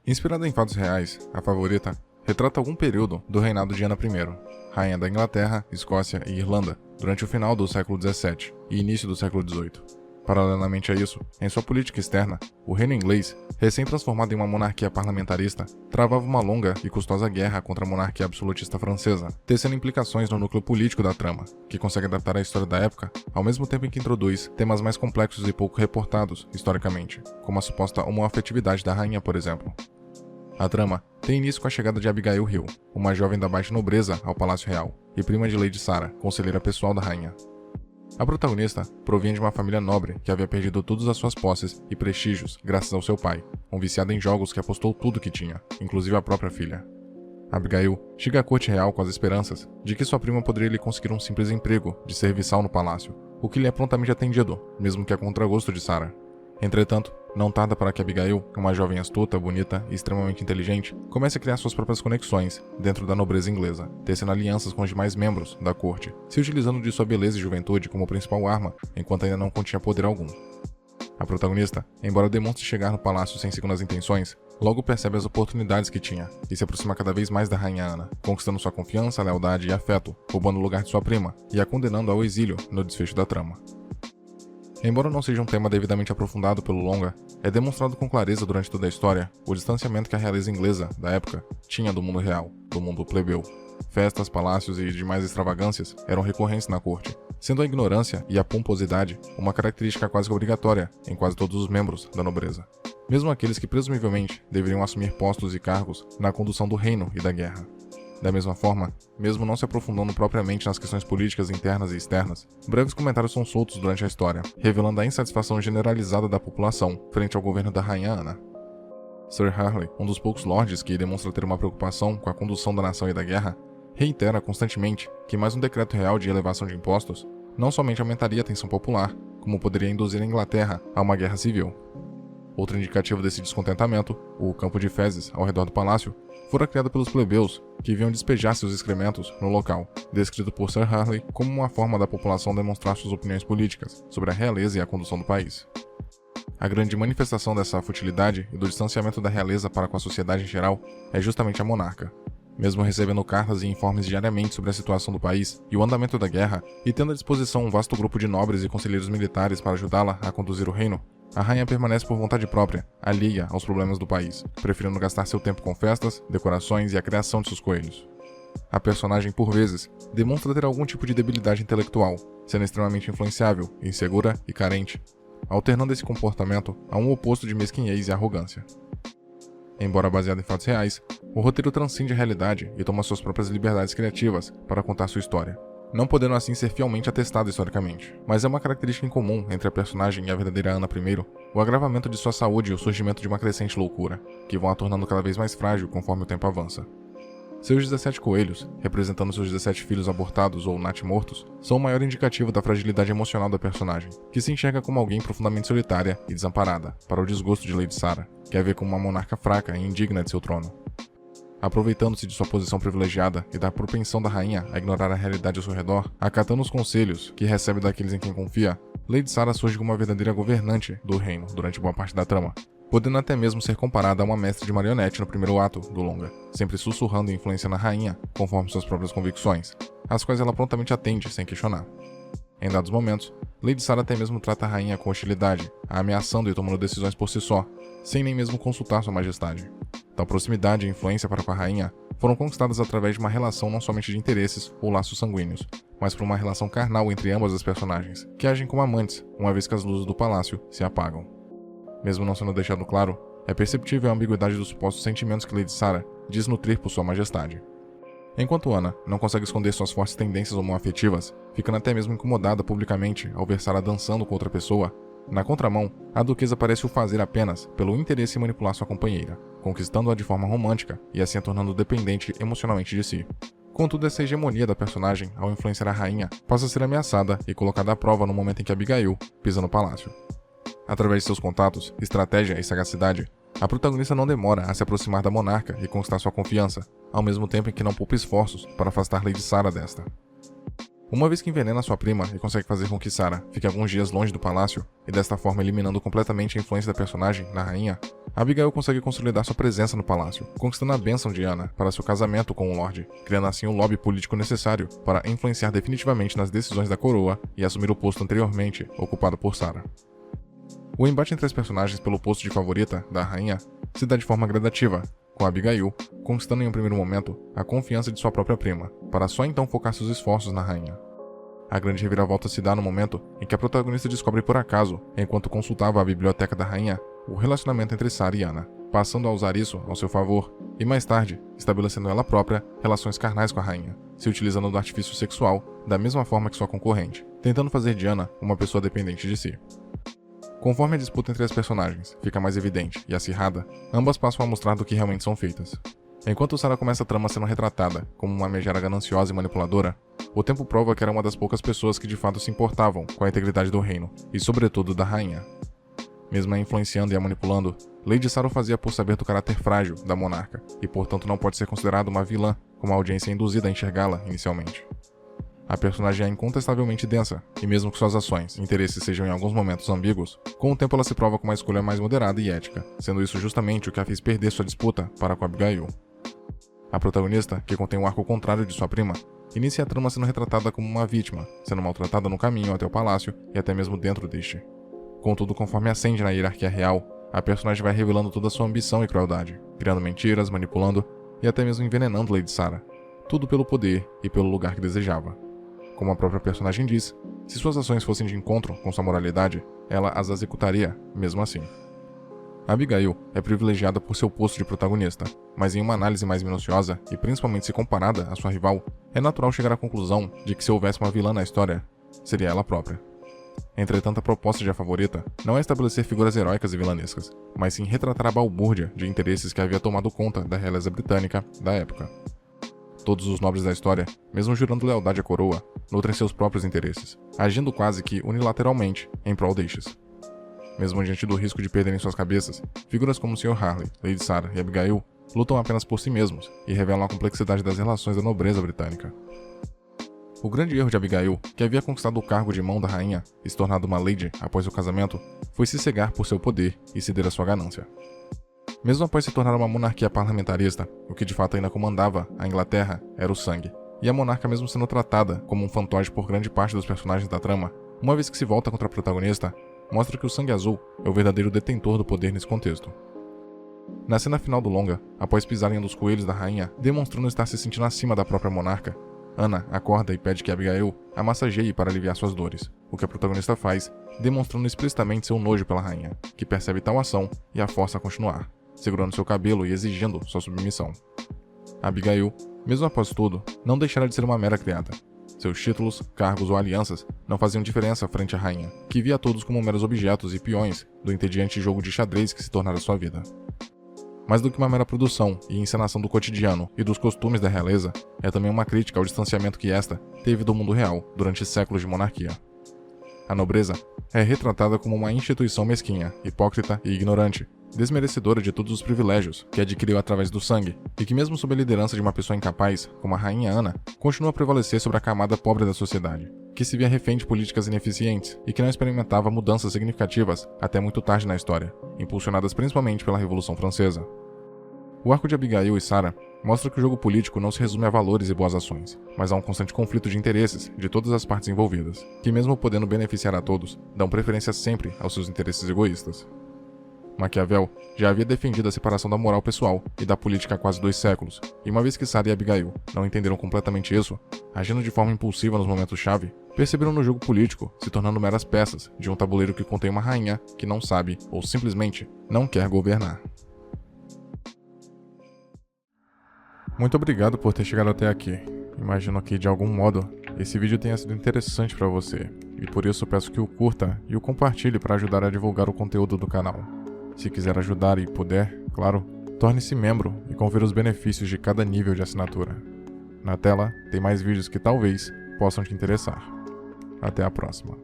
Inspirada em fatos reais, a Favorita retrata algum período do reinado de Ana I, rainha da Inglaterra, Escócia e Irlanda, durante o final do século XVII e início do século XVIII. Paralelamente a isso, em sua política externa, o reino inglês, recém-transformado em uma monarquia parlamentarista, travava uma longa e custosa guerra contra a monarquia absolutista francesa, tecendo implicações no núcleo político da trama, que consegue adaptar a história da época, ao mesmo tempo em que introduz temas mais complexos e pouco reportados, historicamente, como a suposta homoafetividade da rainha, por exemplo. A trama tem início com a chegada de Abigail Hill, uma jovem da baixa nobreza, ao Palácio Real, e prima de Lady Sarah, conselheira pessoal da rainha. A protagonista provinha de uma família nobre que havia perdido todas as suas posses e prestígios graças ao seu pai, um viciado em jogos que apostou tudo que tinha, inclusive a própria filha. Abigail chega à corte real com as esperanças de que sua prima poderia lhe conseguir um simples emprego de serviçal no palácio, o que lhe é prontamente atendido, mesmo que a contragosto de Sarah. Entretanto, não tarda para que Abigail, uma jovem astuta, bonita e extremamente inteligente, comece a criar suas próprias conexões dentro da nobreza inglesa, tecendo alianças com os demais membros da corte, se utilizando de sua beleza e juventude como principal arma, enquanto ainda não continha poder algum. A protagonista, embora demonstre chegar no palácio sem segundas intenções, logo percebe as oportunidades que tinha e se aproxima cada vez mais da rainha Ana, conquistando sua confiança, lealdade e afeto, roubando o lugar de sua prima e a condenando ao exílio no desfecho da trama. Embora não seja um tema devidamente aprofundado pelo longa, é demonstrado com clareza durante toda a história o distanciamento que a realeza inglesa, da época, tinha do mundo real, do mundo plebeu. Festas, palácios e demais extravagâncias eram recorrentes na corte, sendo a ignorância e a pomposidade uma característica quase obrigatória em quase todos os membros da nobreza, mesmo aqueles que presumivelmente deveriam assumir postos e cargos na condução do reino e da guerra. Da mesma forma, mesmo não se aprofundando propriamente nas questões políticas internas e externas, breves comentários são soltos durante a história, revelando a insatisfação generalizada da população frente ao governo da rainha Ana. Sir Harley, um dos poucos lords que demonstra ter uma preocupação com a condução da nação e da guerra, reitera constantemente que mais um decreto real de elevação de impostos não somente aumentaria a tensão popular, como poderia induzir a Inglaterra a uma guerra civil. Outro indicativo desse descontentamento, o campo de fezes ao redor do palácio, fora criado pelos plebeus, que viam despejar seus excrementos no local, descrito por Sir Harley como uma forma da população demonstrar suas opiniões políticas sobre a realeza e a condução do país. A grande manifestação dessa futilidade e do distanciamento da realeza para com a sociedade em geral é justamente a monarca. Mesmo recebendo cartas e informes diariamente sobre a situação do país e o andamento da guerra, e tendo à disposição um vasto grupo de nobres e conselheiros militares para ajudá-la a conduzir o reino, a rainha permanece por vontade própria, alheia aos problemas do país, preferindo gastar seu tempo com festas, decorações e a criação de seus coelhos. A personagem, por vezes, demonstra ter algum tipo de debilidade intelectual, sendo extremamente influenciável, insegura e carente, alternando esse comportamento a um oposto de mesquinhez e arrogância. Embora baseado em fatos reais, o roteiro transcende a realidade e toma suas próprias liberdades criativas para contar sua história, não podendo assim ser fielmente atestado historicamente. Mas é uma característica em comum entre a personagem e a verdadeira Ana I, o agravamento de sua saúde e o surgimento de uma crescente loucura, que vão a tornando cada vez mais frágil conforme o tempo avança. Seus 17 coelhos, representando seus 17 filhos abortados ou natimortos, são o maior indicativo da fragilidade emocional da personagem, que se enxerga como alguém profundamente solitária e desamparada, para o desgosto de Lady Sarah, que a vê como uma monarca fraca e indigna de seu trono. Aproveitando-se de sua posição privilegiada e da propensão da rainha a ignorar a realidade ao seu redor, acatando os conselhos que recebe daqueles em quem confia, Lady Sarah surge como uma verdadeira governante do reino durante boa parte da trama, podendo até mesmo ser comparada a uma mestre de marionete no primeiro ato do longa, sempre sussurrando e influenciando a rainha conforme suas próprias convicções, às quais ela prontamente atende sem questionar. Em dados momentos, Lady Sarah até mesmo trata a rainha com hostilidade, a ameaçando e tomando decisões por si só, sem nem mesmo consultar sua majestade. Tal proximidade e influência para com a rainha foram conquistadas através de uma relação não somente de interesses ou laços sanguíneos, mas por uma relação carnal entre ambas as personagens, que agem como amantes, uma vez que as luzes do palácio se apagam. Mesmo não sendo deixado claro, é perceptível a ambiguidade dos supostos sentimentos que Lady Sarah diz nutrir por sua majestade. Enquanto Ana não consegue esconder suas fortes tendências homoafetivas, ficando até mesmo incomodada publicamente ao ver Sarah dançando com outra pessoa, na contramão, a duquesa parece o fazer apenas pelo interesse em manipular sua companheira, conquistando-a de forma romântica e assim a tornando dependente emocionalmente de si. Contudo, essa hegemonia da personagem, ao influenciar a rainha, passa a ser ameaçada e colocada à prova no momento em que Abigail pisa no palácio. Através de seus contatos, estratégia e sagacidade, a protagonista não demora a se aproximar da monarca e conquistar sua confiança, ao mesmo tempo em que não poupa esforços para afastar Lady Sarah desta. Uma vez que envenena sua prima e consegue fazer com que Sarah fique alguns dias longe do palácio, e desta forma eliminando completamente a influência da personagem na rainha, Abigail consegue consolidar sua presença no palácio, conquistando a bênção de Anna para seu casamento com o Lorde, criando assim o lobby político necessário para influenciar definitivamente nas decisões da coroa e assumir o posto anteriormente ocupado por Sarah. O embate entre as personagens pelo posto de favorita da rainha se dá de forma gradativa, com Abigail conquistando em um primeiro momento a confiança de sua própria prima, para só então focar seus esforços na rainha. A grande reviravolta se dá no momento em que a protagonista descobre por acaso, enquanto consultava a biblioteca da rainha, o relacionamento entre Sarah e Anna, passando a usar isso ao seu favor, e mais tarde, estabelecendo ela própria relações carnais com a rainha, se utilizando do artifício sexual da mesma forma que sua concorrente, tentando fazer de Anna uma pessoa dependente de si. Conforme a disputa entre as personagens fica mais evidente e acirrada, ambas passam a mostrar do que realmente são feitas. Enquanto Sarah começa a trama sendo retratada como uma megera gananciosa e manipuladora, o tempo prova que era uma das poucas pessoas que de fato se importavam com a integridade do reino, e sobretudo da rainha. Mesmo a influenciando e a manipulando, Lady Sarah o fazia por saber do caráter frágil da monarca, e portanto não pode ser considerada uma vilã, como a audiência é induzida a enxergá-la inicialmente. A personagem é incontestavelmente densa, e mesmo que suas ações e interesses sejam em alguns momentos ambíguos, com o tempo ela se prova com uma escolha mais moderada e ética, sendo isso justamente o que a fez perder sua disputa para com Abigail. A protagonista, que contém um arco contrário de sua prima, inicia a trama sendo retratada como uma vítima, sendo maltratada no caminho até o palácio e até mesmo dentro deste. Contudo, conforme ascende na hierarquia real, a personagem vai revelando toda a sua ambição e crueldade, criando mentiras, manipulando e até mesmo envenenando Lady Sarah, tudo pelo poder e pelo lugar que desejava. Como a própria personagem diz, se suas ações fossem de encontro com sua moralidade, ela as executaria, mesmo assim. Abigail é privilegiada por seu posto de protagonista, mas em uma análise mais minuciosa, e principalmente se comparada à sua rival, é natural chegar à conclusão de que se houvesse uma vilã na história, seria ela própria. Entretanto, a proposta de A Favorita não é estabelecer figuras heróicas e vilanescas, mas sim retratar a balbúrdia de interesses que havia tomado conta da realeza britânica da época. Todos os nobres da história, mesmo jurando lealdade à coroa, nutrem seus próprios interesses, agindo quase que unilateralmente em prol destes. Mesmo diante do risco de perderem suas cabeças, figuras como Sr. Harley, Lady Sarah e Abigail lutam apenas por si mesmos e revelam a complexidade das relações da nobreza britânica. O grande erro de Abigail, que havia conquistado o cargo de mão da rainha e se tornado uma lady após o casamento, foi se cegar por seu poder e ceder à sua ganância. Mesmo após se tornar uma monarquia parlamentarista, o que de fato ainda comandava a Inglaterra era o sangue, e a monarca, mesmo sendo tratada como um fantoche por grande parte dos personagens da trama, uma vez que se volta contra a protagonista, mostra que o sangue azul é o verdadeiro detentor do poder nesse contexto. Na cena final do longa, após pisarem um dos coelhos da rainha, demonstrando estar se sentindo acima da própria monarca, Anna acorda e pede que Abigail a massageie para aliviar suas dores, o que a protagonista faz, demonstrando explicitamente seu nojo pela rainha, que percebe tal ação e a força a continuar, segurando seu cabelo e exigindo sua submissão. Abigail, mesmo após tudo, não deixará de ser uma mera criada. Seus títulos, cargos ou alianças não faziam diferença frente à rainha, que via todos como meros objetos e peões do entediante jogo de xadrez que se tornara sua vida. Mais do que uma mera produção e encenação do cotidiano e dos costumes da realeza, é também uma crítica ao distanciamento que esta teve do mundo real durante séculos de monarquia. A nobreza é retratada como uma instituição mesquinha, hipócrita e ignorante, desmerecedora de todos os privilégios que adquiriu através do sangue, e que mesmo sob a liderança de uma pessoa incapaz, como a rainha Ana, continua a prevalecer sobre a camada pobre da sociedade, que se via refém de políticas ineficientes e que não experimentava mudanças significativas até muito tarde na história, impulsionadas principalmente pela Revolução Francesa. O arco de Abigail e Sarah mostra que o jogo político não se resume a valores e boas ações, mas a um constante conflito de interesses de todas as partes envolvidas, que mesmo podendo beneficiar a todos, dão preferência sempre aos seus interesses egoístas. Maquiavel já havia defendido a separação da moral pessoal e da política há quase 2 séculos, e uma vez que Sarah e Abigail não entenderam completamente isso, agindo de forma impulsiva nos momentos-chave, perceberam no jogo político se tornando meras peças de um tabuleiro que contém uma rainha que não sabe ou simplesmente não quer governar. Muito obrigado por ter chegado até aqui. Imagino que, de algum modo, esse vídeo tenha sido interessante para você, e por isso peço que o curta e o compartilhe para ajudar a divulgar o conteúdo do canal. Se quiser ajudar e puder, claro, torne-se membro e confira os benefícios de cada nível de assinatura. Na tela tem mais vídeos que talvez possam te interessar. Até a próxima.